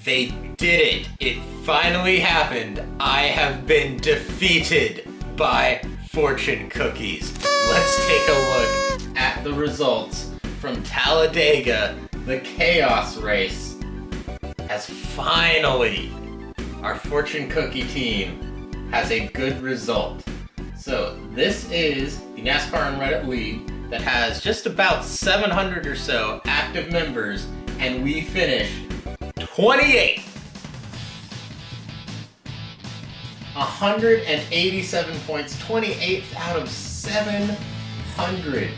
They did it. It finally happened. I have been defeated by fortune cookies. Let's take a look at the results from Talladega. The chaos race has finally, our fortune cookie team has a good result. So this is the NASCAR on Reddit league that has just about 700 or so active members, and we finished 28th. 187 points, 28th out of 700.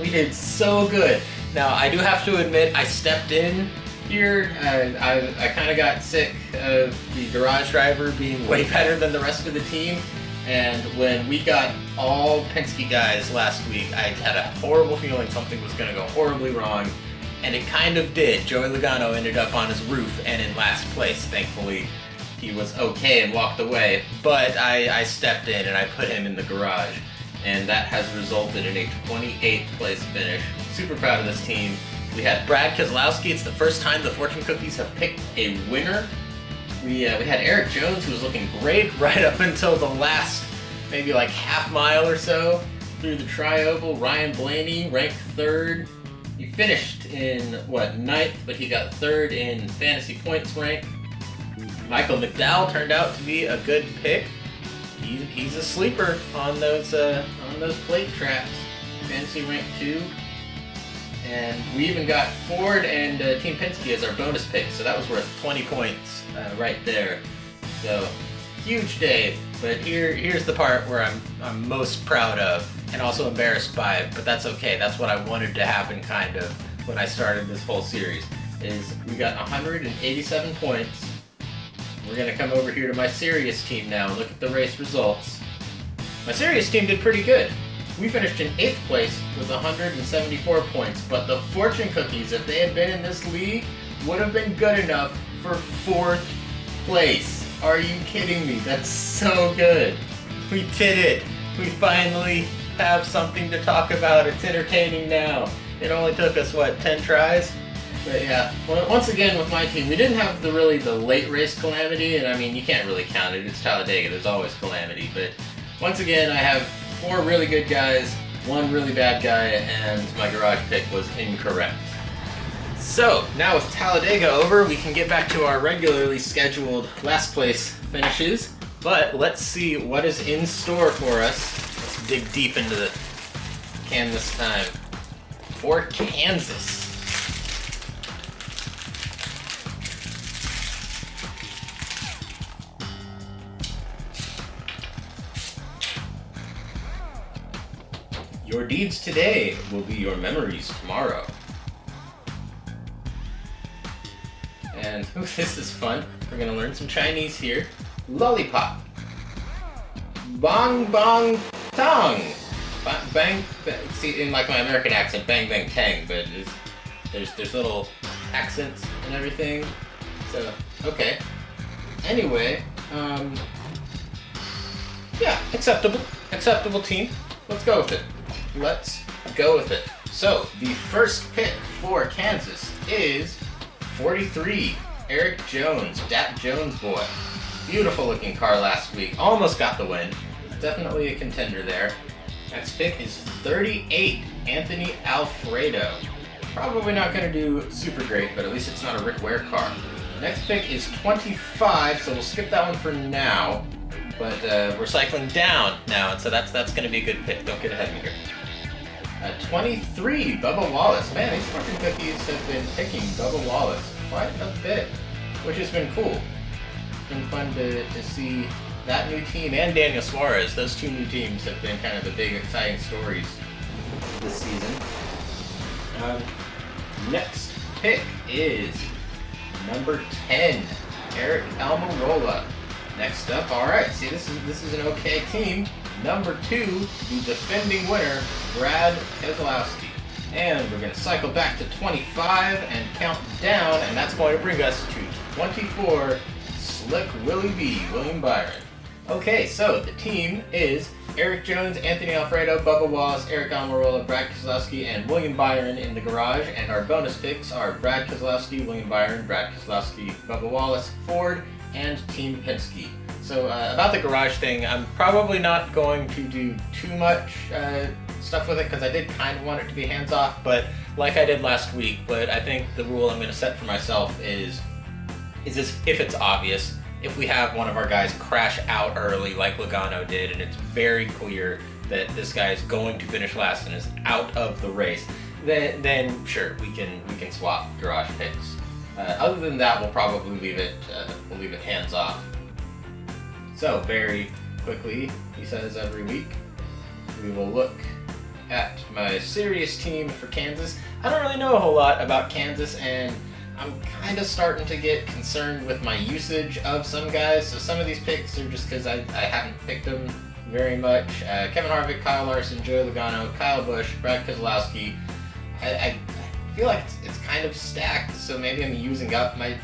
We did so good. Now, I do have to admit, I stepped in here. I kind of got sick of the garage driver being way better than the rest of the team. And when we got all Penske guys last week, I had a horrible feeling something was going to go horribly wrong. And it kind of did. Joey Logano ended up on his roof and in last place. Thankfully, he was okay and walked away. But I stepped in and I put him in the garage. And that has resulted in a 28th place finish. Super proud of this team. We had Brad Keselowski. It's the first time the Fortune Cookies have picked a winner. We had Eric Jones, who was looking great right up until the last maybe like half mile or so through the tri-oval. Ryan Blaney ranked third. He finished in, ninth, but he got third in fantasy points rank. Michael McDowell turned out to be a good pick. He's a sleeper on those plate tracks. Fantasy rank 2. And we even got Ford and Team Penske as our bonus pick, so that was worth 20 points right there. So, huge day, but here's the part where I'm most proud of, and also embarrassed by, but that's okay. That's what I wanted to happen, kind of, when I started this whole series, is we got 187 points. We're going to come over here to my serious team now and look at the race results. My serious team did pretty good. We finished in 8th place with 174 points, but the Fortune Cookies, if they had been in this league, would have been good enough for 4th place. Are you kidding me? That's so good. We did it. We finally have something to talk about. It's entertaining now. It only took us, 10 tries? But yeah, well, once again with my team, we didn't have the late race calamity, and I mean, you can't really count it. It's Talladega. There's always calamity. But once again, I have 4 really good guys, 1 really bad guy, and my garage pick was incorrect. So, now with Talladega over, we can get back to our regularly scheduled last place finishes. But let's see what is in store for us. Let's dig deep into the can this time. For Kansas. Your deeds today will be your memories tomorrow. And this is fun. We're gonna learn some Chinese here. Lollipop. Bang bang tang. Bang, see, in like my American accent, bang bang tang, but there's little accents and everything. So okay. Anyway, yeah, acceptable team. Let's go with it. Let's go with it. So, the first pick for Kansas is 43, Eric Jones, Dat Jones boy. Beautiful looking car last week. Almost got the win. Definitely a contender there. Next pick is 38, Anthony Alfredo. Probably not going to do super great, but at least it's not a Rick Ware car. Next pick is 25, so we'll skip that one for now. But we're cycling down now, and so that's going to be a good pick. Don't get ahead of me here. 23, Bubba Wallace. Man, these fortune cookies have been picking Bubba Wallace quite a bit, which has been cool. It's been fun to see that new team and Daniel Suarez. Those 2 new teams have been kind of the big, exciting stories this season. Next pick is number 10, Eric Almirola. Next up, alright, see this is an okay team. Number 2, the defending winner, Brad Keselowski. And we're going to cycle back to 25 and count down, and that's going to bring us to 24, Slick Willie B, William Byron. Okay, so the team is Eric Jones, Anthony Alfredo, Bubba Wallace, Eric Almirola, Brad Keselowski, and William Byron in the garage. And our bonus picks are Brad Keselowski, William Byron, Brad Keselowski, Bubba Wallace, Ford, and Team Penske. So about the garage thing, I'm probably not going to do too much stuff with it because I did kind of want it to be hands-off, but like I did last week, but I think the rule I'm going to set for myself is this: if it's obvious, if we have one of our guys crash out early like Logano did, and it's very clear that this guy is going to finish last and is out of the race, then sure, we can swap garage picks. Other than that, we'll probably leave it hands-off. So very quickly, he says every week, we will look at my serious team for Kansas. I don't really know a whole lot about Kansas, and I'm kind of starting to get concerned with my usage of some guys. So some of these picks are just because I haven't picked them very much. Kevin Harvick, Kyle Larson, Joey Logano, Kyle Busch, Brad Keselowski. I feel like it's kind of stacked, so maybe I'm using up my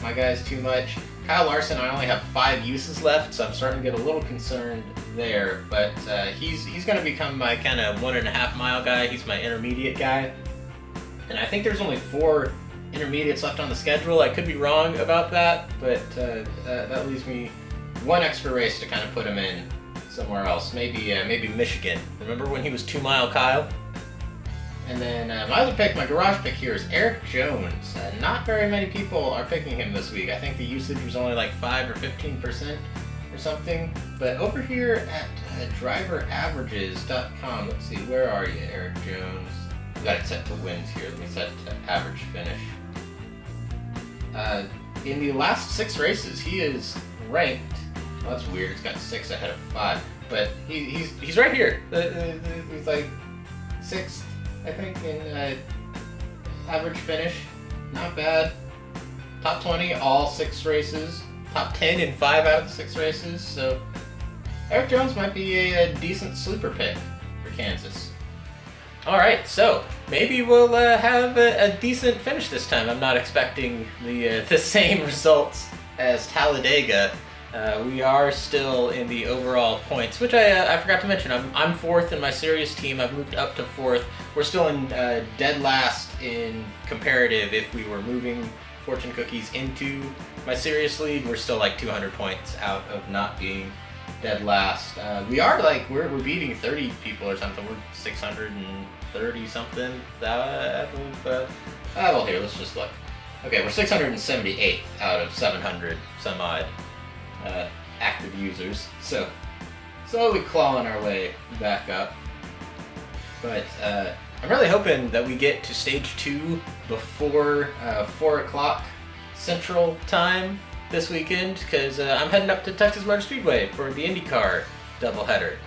guys too much. Kyle Larson, I only have 5 uses left, so I'm starting to get a little concerned there. But he's going to become my kind of 1.5 mile guy. He's my intermediate guy, and I think there's only 4 intermediates left on the schedule. I could be wrong about that, but that leaves me 1 extra race to kind of put him in somewhere else. Maybe Michigan. Remember when he was 2 mile Kyle? And then my other pick, my garage pick here, is Eric Jones. Not very many people are picking him this week. I think the usage was only like 5 or 15% or something. But over here at driveraverages.com, let's see, where are you, Eric Jones? I've got it set to wins here. Let me set to average finish. In the last 6 races, he is ranked. Well, that's weird. It's got 6 ahead of 5, but he's right here. He's like 6th, I think, in average finish. Not bad. Top 20 all 6 races. Top 10 in 5 out of the 6 races. So Eric Jones might be a decent sleeper pick for Kansas. All right, so maybe we'll have a decent finish this time. I'm not expecting the same results as Talladega. We are still in the overall points, which I forgot to mention. I'm 4th in my serious team. I've moved up to 4th. We're still in dead last in comparative. If we were moving fortune cookies into my serious league, we're still like 200 points out of not being dead last. We are like we're beating 30 people or something. We're 630 something. Well, here, let's just look. Okay, we're 678th out of 700 some odd active users. So slowly clawing our way back up. But I'm really hoping that we get to stage 2 before 4 o'clock Central Time this weekend, because I'm heading up to Texas Motor Speedway for the IndyCar doubleheader.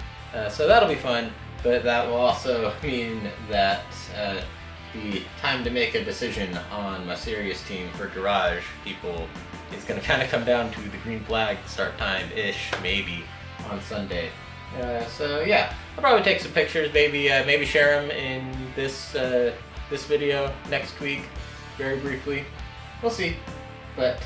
So that'll be fun, but that will also mean that the time to make a decision on my serious team for garage people is going to kind of come down to the green flag start time-ish, maybe, on Sunday. So yeah, I'll probably take some pictures, maybe share them in this video next week, very briefly. We'll see. But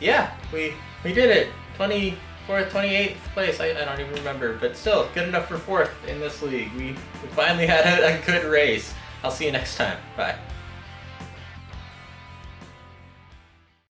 yeah, we did it. 24th, 28th place. I don't even remember, but still good enough for 4th in this league. We finally had a good race. I'll see you next time. Bye.